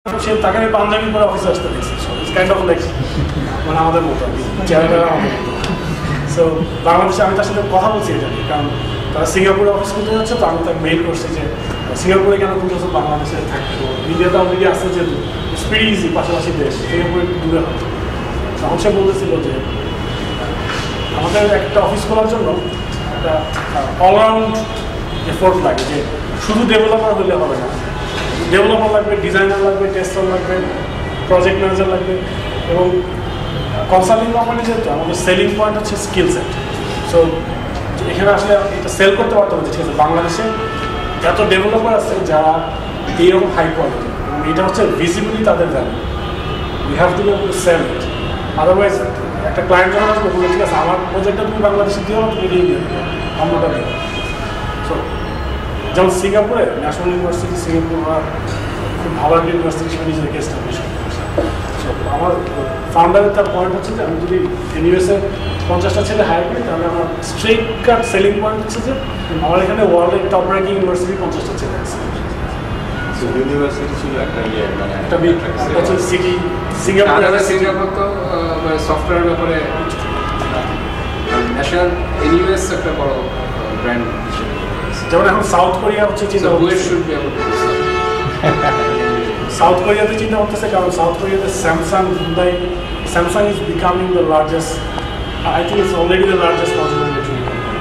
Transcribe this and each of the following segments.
সে তাকে আমি পাঞ্জাবি পরে অফিসে আসতে দেখছি, ইটস কাইন্ড অফ লাইক মানে আমাদের মতো আর কি, চেহারাটা আমাদের মতো। সো বাংলাদেশে আমি তার সাথে কথা বলছি এটা নিয়ে, কারণ তারা সিঙ্গাপুরে অফিস করতে যাচ্ছে, তো আমি তাকে মেইল করছি যে সিঙ্গাপুরে কেন তুমি বছর বাংলাদেশে থাকতো, ইন্ডিয়াতে অলরেডি আসছে যেহেতু ইটস ভেরি ইজি, পাশাপাশি দেশ, সিঙ্গাপুরে একটু দূরে হয়। তখন সে বলতেছিল যে আমাদের একটা অফিস খোলার জন্য একটা অলরাউন্ড এফোর্ট লাগে, যে শুধু ডেভেলপার হলে হবে না, ডেভেলপার লাগবে, ডিজাইনার লাগবে, টেস্টার লাগবে, প্রজেক্ট ম্যানেজার লাগবে, এবং কনসাল্টিং কোম্পানি যেহেতু আমাদের সেলিং পয়েন্ট হচ্ছে স্কিল সেট। সো এখানে আসলে এটা সেল করতে পারতে হবে, ঠিক আছে বাংলাদেশে এত ডেভেলপার আছে যারা এইরকম হাই কোয়ালিটি, এবং এটা হচ্ছে ভিজিবলি তাদের value, we have to be able to sell it. Otherwise একটা ক্লায়েন্ট যখন আসবে বলে ঠিক আছে আমার প্রজেক্টটা তুমি বাংলাদেশে দিও, তুমি এগিয়ে দিয়ে দেবে, অন্যটা দিও। সো যেমন সিঙ্গাপুরে ন্যাশনাল ইউনিভার্সিটি, সিঙ্গাপুর খুব ভালো একটা ইউনিভার্সিটি হিসেবে নিজেদেরকে এস্টাবলিশ করতেছে। সো আমার ফাউন্ডারের তার পয়েন্ট হচ্ছে যে আমি যদি ইউনিভার্সে 50টা ছেলে হায়ার করি, তাহলে আমার স্ট্রেট কাট সেলিং পয়েন্ট হচ্ছে যে আমার এখানে ওয়ার্ল্ডের টপ র্যাঙ্কিং ইউনিভার্সিটি 50টা ছেলে আছে। ইউনিভার্সিটি ছিল একটা মানে একটা বিগ হচ্ছে সিটি সিঙ্গাপুর তো সফটওয়্যার ব্যাপারে ন্যাশনাল ইউএস একটা বড় ব্র্যান্ড হিসেবে, যেমন এখন সাউথ কোরিয়া হচ্ছে চিন্তা করতেছে, সাউথ কোরিয়াতে চিন্তা করতেছে, কারণ সাউথ কোরিয়াতে Samsung, Hyundai, Samsung is becoming the largest, I think it's already the largest consumer electronic company.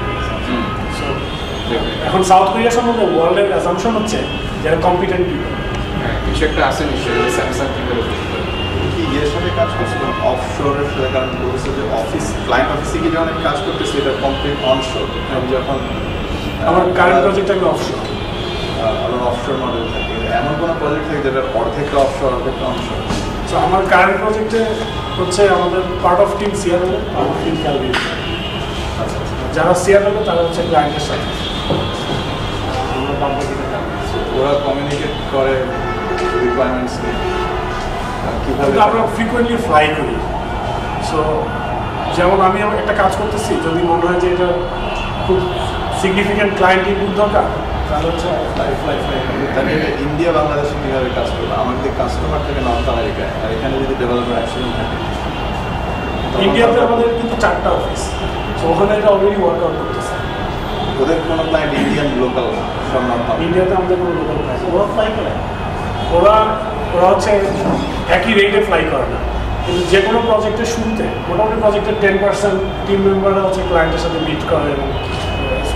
So এখন সাউথ কোরিয়া সম্বন্ধে ওয়ার্ল্ডের অ্যাজাম্পশন হচ্ছে যারা কম্পিটেন্ট পিপল, কিছু একটা আছে নিশ্চয়ই স্যামসাং থেকে কি এর সাথে কাজ করছিলাম অফশোরের সাথে, কারণ বলছে যে অফিস ক্লায়েন্ট অফিসে গিয়ে যখন আমি কাজ করতেছি এটা কমপ্লিট অনশোর, আমি যখন আমার কারেন্ট প্রজেক্ট আমি অফশোর, আমার অফশোর মডেল থাকে, এমন কোনো প্রজেক্ট থাকে যেটা অর্ধেকটা অফশোর অর্ধেকটা অনশোর। সো আমার কারেন্ট প্রজেক্টে হচ্ছে আমাদের part of team Seattle, part of team Calgary. যারা সিয়াটলে তারা হচ্ছে ক্লায়েন্টের সাথে, আমরা বাদবাকিটা ওরা কমিউনিকেট করে রিকোয়ারমেন্টস নিয়ে কীভাবে, আমরা ফ্রিকোয়েন্টলি ফ্লাই করি। সো যেমন আমি একটা কাজ করতেছি, যদি মনে হয় যে এটা খুব সিগনিফিক্যান্ট ক্লায়েন্ট ইনপুট দরকার, তাহলে হচ্ছে ফ্লাই ফ্লাই ফ্লাই তাহলে ইন্ডিয়া বাংলাদেশে কীভাবে কাজ করবে, আমাদের কাস্টমার থেকে নর্থ আমেরিকায়, আর এখানে যদি ডেভেলপার একসাথে থাকে। ইন্ডিয়াতে আমাদের কিন্তু 4টা অফিস, সো ওখানে এটা অলরেডি ওয়ার্কআউট করতেছে। ওদের কোনো ক্লায়েন্ট ইন্ডিয়ান লোকাল সব নর্থ ইন্ডিয়াতে আমাদের কোনো লোকাল ক্লায়েন্ট, ওরা ফ্লাই করে, ওরা হচ্ছে একই রেটে ফ্লাই করে না, কিন্তু যে কোনো প্রজেক্টের শুরুতে মোটামুটি প্রজেক্টের 10% টিম মেম্বাররা হচ্ছে ক্লায়েন্টের সাথে মিট করে, এবং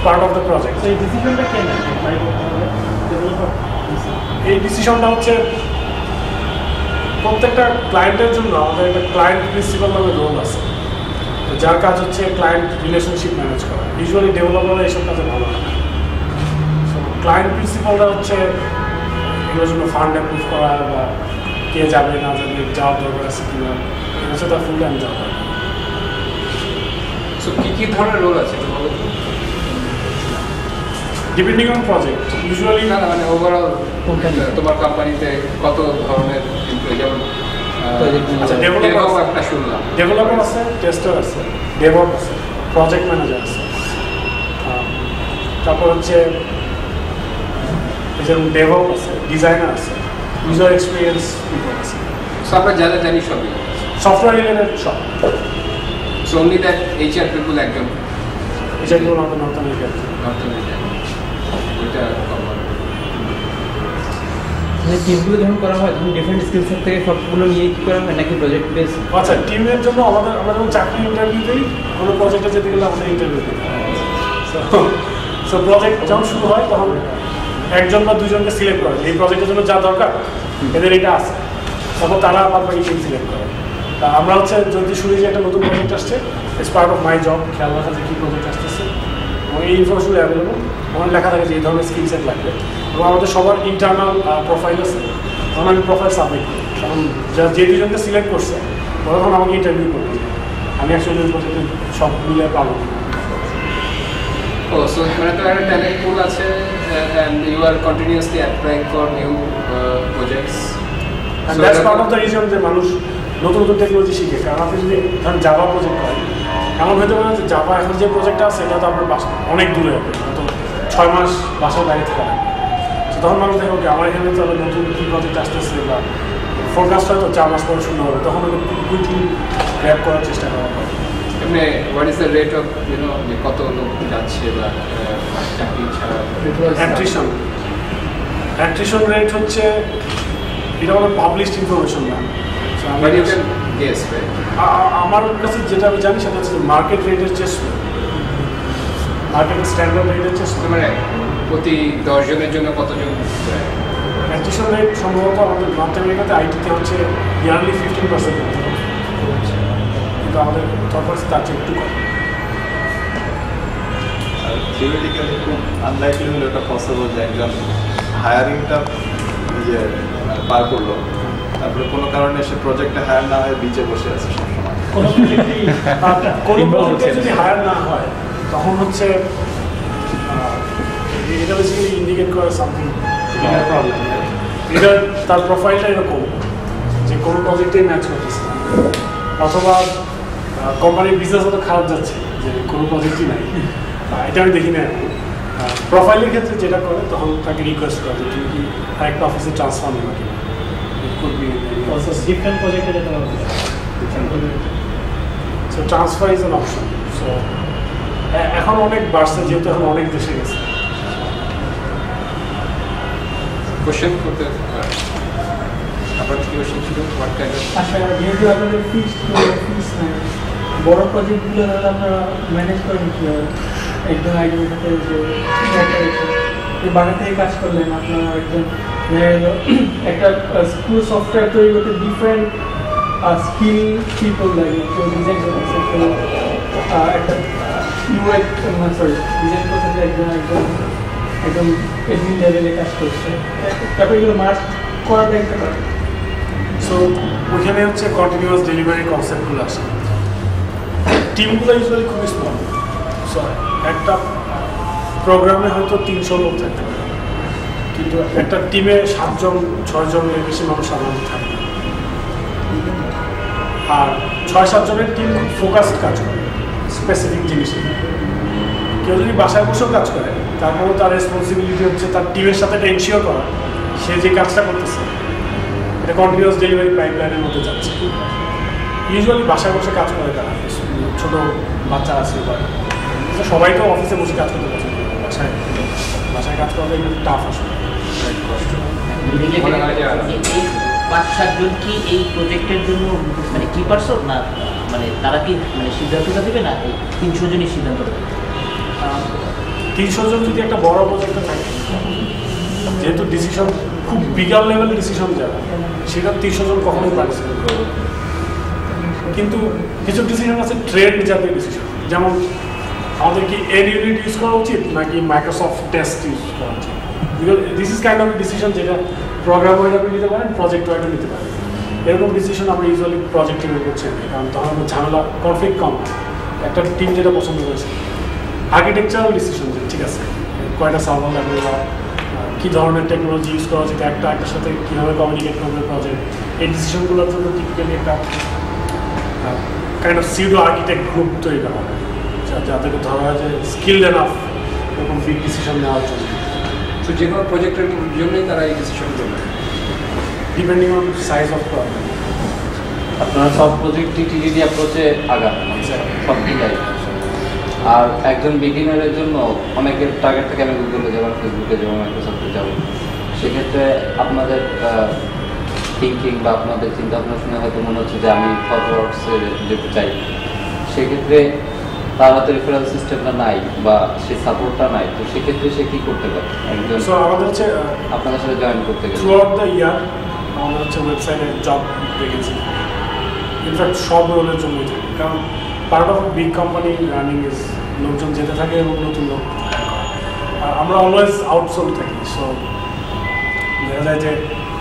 পার্ট অফ দ্য প্রজেক্ট। এই ডিসিশনটা কে নেয় ফ্লাই করতে হবে, এই ডিসিশনটা হচ্ছে প্রত্যেকটা ক্লায়েন্টের জন্য আমাদের একটা ক্লায়েন্ট প্রিন্সিপাল নামে রোল আছে, যার কাজ হচ্ছে ক্লায়েন্ট রিলেশনশিপ ম্যানেজ করা। ইউজুয়ালি ডেভেলপাররা এইসব কাজে ভালো হয় না। সো ক্লায়েন্ট প্রিন্সিপালরা হচ্ছে এগুলোর জন্য ফান্ড অ্যাপ্রুভ করা, বা কে যাবে না যাবে, যাওয়ার দরকার আছে কিনা, এটা হচ্ছে তার ফুল টাইম জব। সো কী ধরনের রোল আছে ডিপেন্ডিং অন প্রজেক্ট, ইউজুয়ালি না মানে ওভারঅল তোমার কোম্পানিতে কত ধরনের এমপ্লয়ি, যেমন ডেভেলপার একটা শুনলাম, ডেভেলপার আছে, টেস্টার আছে, ডেভঅপ আছে, প্রজেক্ট ম্যানেজার আছে, তারপর হচ্ছে যেমন ডেভঅপ আছে, ডিজাইনার আছে, ইউজার এক্সপিরিয়েন্স পিপল আছে। সো আমরা যা যা জানি সবই সফটওয়্যার রিলেটেড সব। So only that HR people একজন, এটা কিন্তু নর্থ আমেরিকা, ওইটা টিমগুলো যখন করা হয় তখন ডিফারেন্ট স্কিল সেট থেকে সবগুলো নিয়ে কি করা হয়, নাকি প্রজেক্ট বেস? আচ্ছা, টিমের জন্য আমরা যখন চাকরি ইন্টারভিউ দিই, কোনো প্রজেক্টে যেতে গেলে আমাদের ইন্টারভিউ দিই। সো প্রজেক্ট যখন শুরু হয় তখন একজন বা দুজনকে সিলেক্ট করে, এই প্রজেক্টের জন্য যা দরকার এদের এটা আছে, তারপর তারা আবার টিম সিলেক্ট করে। তা আমরা হচ্ছে যদি শুনি যে একটা নতুন প্রজেক্ট আসছে, it's part of my job খেয়াল রাখা যে কী প্রজেক্ট আসতেছে, এবং এই ইনফরমেশন অ্যাভেলেবল, ওখানে লেখা থাকে যে এই ধরনের স্কিল সেট লাগবে, এবং আমাদের সবার ইন্টারনাল প্রোফাইল আছে, তখন আমি প্রোফাইল সাবমিট করি, কারণ যে দুজনকে সিলেক্ট করছে ওরা তখন আমাকে ইন্টারভিউ করবে, আমি অ্যাকচুয়ালি ওই প্রজেক্টে সব মিলে পাবো। ও সো মানে তো একটা ট্যালেন্ট পুল আছে, and you are continuously applying for new projects, and that's part of the reason যে মানুষ নতুন নতুন টেকনোলজি শিখে। কারণ আপনি যদি ধরেন জাভা প্রজেক্ট করেন, এমন হতে পারে যে জাভা এখন যে প্রজেক্টটা আছে এটা তো আপনার অনেক দূরে হবে, তো 6 মাস বাসায় দাঁড়িয়ে থাকা, তখন মানুষ দেখো কি আমার এখানে তো নতুন কী প্রজেক্ট আসতেছে, বা ফোরকাস্ট হয়তো 4 মাস পরে শূন্য হবে, তখন ওটা কুইকলি গ্র্যাব করার চেষ্টা করা হয়। এমনি what is the rate of যে কত লোক যাচ্ছে বা চাকরি ছাড়া? অ্যাট্রিশন রেট হচ্ছে, এটা আমাদের পাবলিশড ইনফরমেশন না। আমার কাছে যেটা আমি জানি সেটা হচ্ছে মার্কেট রেটের চেয়ে মার্কেট স্ট্যান্ডার্ড রেটের চেয়ে মানে প্রতি 10 জনের জন্য কতজন? অ্যাট্রিশন রেট সম্ভবত আমাদের নর্থ আমেরিকাতে আইটিতে হচ্ছে ইয়ারলি 15%, কিন্তু আমাদের তরফ তার চেয়ে একটু কম। থিওরিটিক্যালি খুব আনলাইকলি হলে এটা পসিবল যে একজন হায়ারিংটা পার করলো, তারপরে কোনো কারণে সে প্রজেক্টে হায়ার না হয়ে বিচে বসে আছে সবসময়। কোনো প্রজেক্টে যদি হায়ার না হয় তখন হচ্ছে এটা বেসিক্যালি ইন্ডিকেট করে সামথিং প্রবলেম। এটা তার প্রোফাইলটা এরকম যে কোনো প্রজেক্টেই ম্যাচ করতেছে না, অথবা কোম্পানির বিজনেস অত খারাপ যাচ্ছে যে কোনো প্রজেক্টই নাই। এটা আমি দেখি না। প্রোফাইলের ক্ষেত্রে যেটা করে তখন তাকে রিকোয়েস্ট করে যে তুমি কি আরেকটা অফিসে ট্রান্সফার নেবা কিনা, ডিফারেন্ট প্রজেক্টে যেতে হবে। So transfer is an option. So এখন অনেক বাড়ছে যেহেতু এখন অনেক দেশে গেছে। কোশ্চেন করতে আপনার কি কোশ্চেন ছিল? হোয়াট কাইন্ড অফ আচ্ছা, যেহেতু আপনাদের ফিক্সড নাই, বড় প্রজেক্টগুলো তাহলে আপনারা ম্যানেজ করেন কীভাবে? একজন আইডিয়ার সাথে যে বাড়ি থেকে কাজ করলেন, আপনারা একজন একটা স্কুল সফটওয়্যার তৈরি করতে ডিফারেন্ট স্কিল পিপল লাগে। কেউ ডিজাইন করতেছে, কেউ একটা ডিজাইন করতেছে, একদম এডমিন লেভেলে কাজ করছে। তারপরে এগুলো মার্চ করাটা একটা কাজ। সো ওইখানে হচ্ছে কন্টিনিউয়াস ডেলিভারি কনসেপ্টগুলো আসে। টিমগুলো ইউজুয়ালি খুবই স্মল। সো একটা প্রোগ্রামে হয়তো 300 লোক থাকতে পারে, কিন্তু একটা টিমে 7 জন 6 জনের বেশি মানুষ সাধারণত থাকে। আর 6-7 জনের টিম খুব ফোকাসড কাজ করে স্পেসিফিক জিনিসে। কেউ যদি বাসায় বসেও কাজ করে, তারপরেও তার রেসপন্সিবিলিটি হচ্ছে তার টিমের সাথে এনশিওর করা সে যে কাজটা করতেছে এটা কন্টিনিউয়াস ডেলিভারি পাইপলাইনের মধ্যে যাচ্ছে। ইউজুয়ালি বাসায় বসে কাজ করে তারা, ছোটো বাচ্চা আছে বা সবাই তো অফিসে বসে কাজ করতে পছন্দ করে, বাসায় কাজ করাটা একটু টাফ আসলে। 5-7 জন কি এই প্রজেক্টের জন্য মানে কি পারছো না, মানে তারা কি মানে সিদ্ধান্তটা দেবে না 300 জনই সিদ্ধান্ত দেবে? 300 জন যদি একটা বড় প্রজেক্টে থাকে, যেহেতু ডিসিশন খুব বিগার লেভেলের ডিসিশন যারা, সেটা 300 জন কখনোই পার্টিসিপেট করবে। কিন্তু কিছু ডিসিশন আছে ট্রেন্ড জাতীয় ডিসিশন, যেমন আমাদের কি এন ইউনিট ইউজ করা উচিত নাকি মাইক্রোসফট টেস্ট ইউজ করা উচিত। Because this is kind of decision যেটা প্রোগ্রাম ওয়াইড আপনি নিতে পারেন, প্রজেক্ট ওয়াইডও নিতে পারেন। এরকম ডিসিশন আমরা ইউজুয়ালি প্রজেক্ট টিমে করছি, কারণ তখন আমাদের ঝামেলা কনফ্লিক্ট কম। একটা টিম যেটা পছন্দ করেছে আর্কিটেকচারাল ডিসিশন, যে ঠিক আছে কয়টা সার্ভার লাগবে বা কী ধরনের টেকনোলজি ইউজ করা উচিত, একটার সাথে কীভাবে কমিউনিকেট করবে প্রজেক্ট, এই ডিসিশনগুলোর জন্য টিপিক্যালি একটা kind of pseudo architect group তৈরি করা হয়, যাদেরকে ধরা হয় যে স্কিলড এনাফ এরকম বিগ ডিসিশন নেওয়ার জন্য। তো যে কোনো প্রজেক্টের জন্যই তারা এই ডিসিশন করবে, depending on size of problem. আপনারা সব প্রজেক্ট টিটিডি অ্যাপ্রোচে আগান সব দিকেই। আর একজন বিগিনারের জন্য অনেকের টার্গেট থেকে আমি গুগলে যাবো, ফেসবুকে যাবো, মাইক্রোসফটে যাবো। সেক্ষেত্রে আপনাদের থিঙ্কিং বা আপনাদের চিন্তা ভাবনা শুনে হয়তো মনে হচ্ছে যে আমি ফরওয়ার্ডসে যেতে চাই। সেক্ষেত্রে তার হাতে রেফারেল সিস্টেমটা নাই বা সেই সাপোর্টটা নাই, তো সেক্ষেত্রে সে কী করতে পারে? একজন আমাদের হচ্ছে আপনাদের সাথে জয়েন করতে গেলে থ্রু আউট দ্য ইয়ার আমাদের হচ্ছে ওয়েবসাইটে জব ভ্যাকেন্সি, ইনফ্যাক্ট সব রোলের জন্যই থাকে, কারণ part of big company running is লোকজন যেতে থাকে এবং নতুন লোক হায়ার করে। আর আমরা অলওয়েজ আউটসোর্স থাকি, সো দেখা যায় যে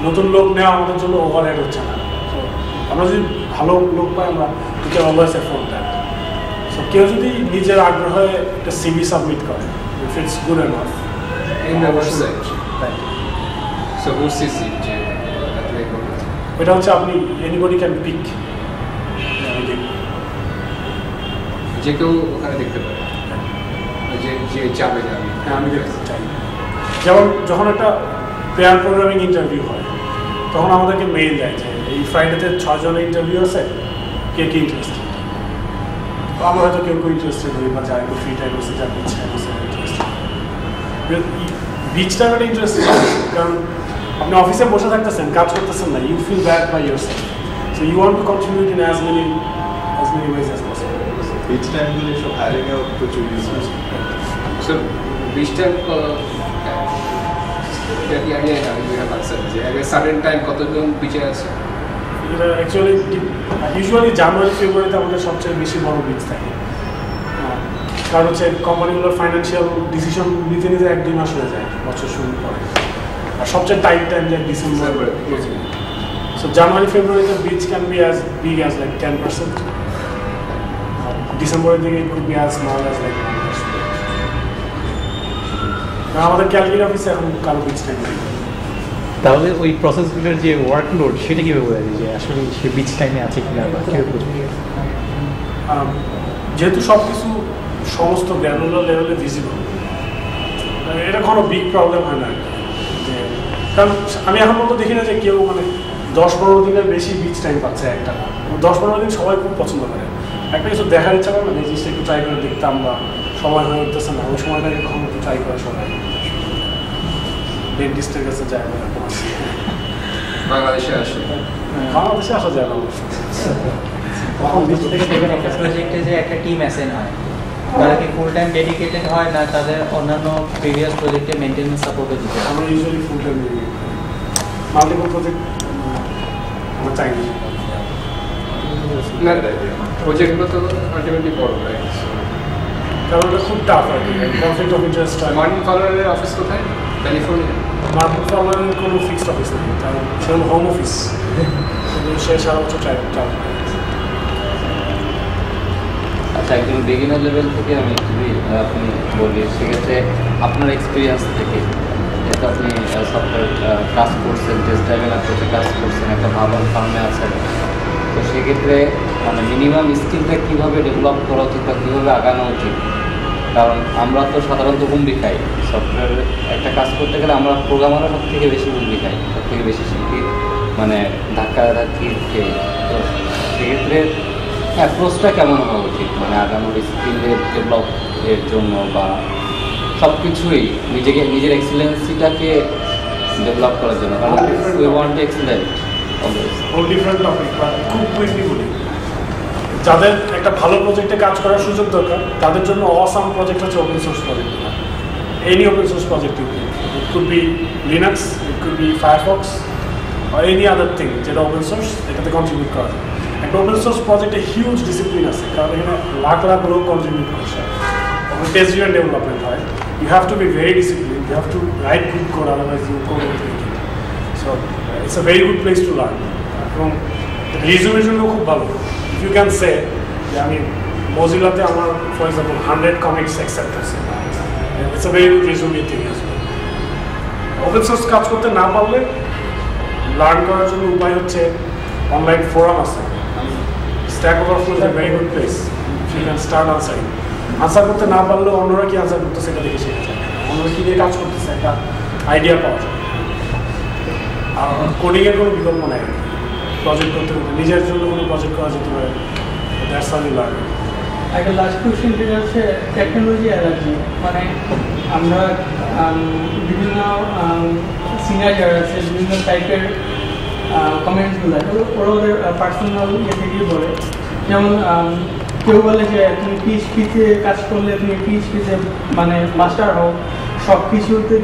নতুন লোক নেওয়া আমাদের জন্য ওভারহেড হচ্ছে না। সো আমরা যদি ভালো লোক পাই আমরা we can always afford that. So কেউ যদি নিজের আগ্রহে একটা সিভি সাবমিট করে, if it's good enough, in the website. So who sees it? এটা হচ্ছে আপনি এনিবডি ক্যান পিক, যে কেউ ওখানে দেখতে পারে, যে যাবে যাবে। হ্যাঁ আমি দেখতে চাই। যেমন যখন একটা পেয়ার প্রোগ্রামিং ইন্টারভিউ হয়, তখন আমাদেরকে মেইল দেয় যে এই ফ্রাইডেতে 6 জনের ইন্টারভিউ আছে, কে কে ইন্টারেস্টেড। তো আমরা হয়তো কেউ ইন্টারেস্টেড হই বা যার একটু ফ্রি টাইম আছে, যার বিচ টাইম আছে ইন্টারেস্টেড। বিচ টাইম একটা ইন্টারেস্টেড, কারণ আপনি অফিসে বসে থাকতেছেন, কাজ করতেছেন না, you feel bad by yourself, so you want to contribute in as many ways as possible. Bench টাইমগুলি সব হায়ারিংয়েও প্রচুর ইউজ হচ্ছে। So bench time certain time কতজন বিচে আছে? এটা অ্যাকচুয়ালি ইউজুয়ালি জানুয়ারি ফেব্রুয়ারিতে আমাদের সবচেয়ে বেশি বড় বিচ থাকে, কারণ হচ্ছে কোম্পানিগুলোর ফাইন্যান্সিয়াল ডিসিশন নিতে নিতে 1-2 মাস হয়ে যায় বছর শুরুর পরে, আর সবচেয়ে টাইট টাইম যায় ডিসেম্বর। সো জানুয়ারি ফেব্রুয়ারিতে beach can be as big as like 10%, ডিসেম্বরের দিকে ইট could B as small as like 1%। আমাদের ক্যালকাটা অফিসে এখন কারো বিচ টাইম নেই। তাহলে ওই প্রসেসগুলোর যে ওয়ার্কলোড সেটা কীভাবে বোঝা যায় যে আসলে সে বিচ টাইমে আছে কিনা বা কেউ যেহেতু সব কিছু সমস্ত গ্র্যানুলার লেভেলে ভিজিবল, এটা কোনো বিগ প্রবলেম হয় না, যে কারণ আমি এখন মতো দেখি না যে কেউ মানে 10-15 দিনের বেশি বিচ টাইম পাচ্ছে একটা। 10-15 দিন সবাই খুব পছন্দ করে, একটা কিছু দেখার ইচ্ছা করে না, এই জিনিসটা একটু ট্রাই করে দেখতাম বা সময় হয়ে উঠতেছে না, ওই সময়টাকে কখন একটু ট্রাই করে সবাই ডেন্টিস্টের কাছে যায় না। বাংলাদেশে আসে, বাংলাদেশে আসা যায় না অবশ্যই। একটা প্রজেক্টে যে একটা টিম অ্যাসাইন হয়, তারা কি ফুল টাইম ডেডিকেটেড হয় না তাদের অন্যান্য প্রিভিয়াস প্রজেক্টে মেইনটেনেন্স সাপোর্টও দিতে হয়? আমরা usually full time multiple project আমরা চাই না, প্রজেক্টগুলো তো আলটিমেটলি বড়, রাইট? কারণ এটা খুব টাফ আর কি, কনফ্লিক্ট অফ ইন্টারেস্ট হয়। মার্টিন ফলারের অফিস কোথায়? ক্যালিফোর্নিয়া। মার্টিন ফলারের কোনো ফিক্সড অফিস নেই, কারণ সেরকম হোম অফিস, কিন্তু সে সারা বছর ট্রাভেল করে। আচ্ছা, একদম বিগিনার লেভেল থেকে আমি যদি আপনি বলি, সেক্ষেত্রে আপনার এক্সপিরিয়েন্স থেকে যেহেতু আপনি সফটওয়্যার কাজ করছেন, টেস্ট ড্রাইভের অ্যাপ্রোচে কাজ করছেন, একটা ভালো ফার্মে আছেন, তো সেক্ষেত্রে মানে মিনিমাম স্কিলটা কীভাবে ডেভেলপ করা উচিত বা কীভাবে আগানো উচিত? কারণ আমরা তো সাধারণত হুমড়ি খাই, সফটওয়্যারের একটা কাজ করতে গেলে আমরা প্রোগ্রামাররা সব থেকে বেশি হুমড়ি খাই, সব থেকে বেশি শিখি, মানে ধাক্কি খেয়ে। তো সেক্ষেত্রে অ্যাপ্রোচটা কেমন হওয়া উচিত, মানে আগানোর স্কিলের ডেভেলপের জন্য বা সব কিছুই নিজের এক্সিলেন্সিটাকে ডেভেলপ করার জন্য? কারণ we want excellent always. Or different topic, বা খুব কুইকলি বলি, যাদের একটা ভালো প্রজেক্টে কাজ করার সুযোগ দরকার, তাদের জন্য অসাম প্রজেক্ট হচ্ছে open source project. Any open source project, it could be Linux, it could be Firefox or any other thing যেটা ওপেন সোর্স, এটাতে কন্ট্রিবিউট করা যায়। একটা ওপেন সোর্স প্রজেক্টে হিউজ ডিসিপ্লিন আছে, কারণ এখানে লাখ লাখ লোক কন্ট্রিবিউট করছে। টেস্ট ড্রিভেন ডেভেলপমেন্ট হয়, you have to be very discipline, you have to write good code, otherwise you code will break it. So it's a very good place to learn, এবং রিজুমের জন্য খুব ভালো। ইফ ইউ ক্যান সে যে আমি মজিলাতে আমার for example 100 commits accept আছে, it's a very good resume thing. Open source কাজ করতে না পারলে লার্ন করার জন্য উপায় হচ্ছে অনলাইন ফোরাম আছে। Stack Overflow is a very good place, you can start answering. Answer করতে না পারলেও অন্যরা কি আনসার করতেছে এটা দেখে শেখা যায়, অন্যরা কী দিয়ে কাজ করতেছে একটা আইডিয়া পাওয়া যায়। আর কোডিংয়ের কোনো বিকল্প নেই, প্রজেক্ট করতে করতে নিজের জন্য কোনো প্রজেক্ট করা যেতে পারে, দ্যাটস হাউ ইউ লার্ন। একটা লাস্ট কোয়েশ্চেন যেটা হচ্ছে টেকনোলজি অ্যালার্জি, মানে আমরা বিভিন্ন সিনিয়র যারা আছে বিভিন্ন টাইপের কমেন্টসগুলো ওরা ওদের পার্সোনাল ইয়ে থেকেই বলে, যেমন কেউ বলে যে তুমি পিএইচপিতে কাজ করলে তুমি পিএইচপিতে মানে মাস্টার হও, সব কিছুতে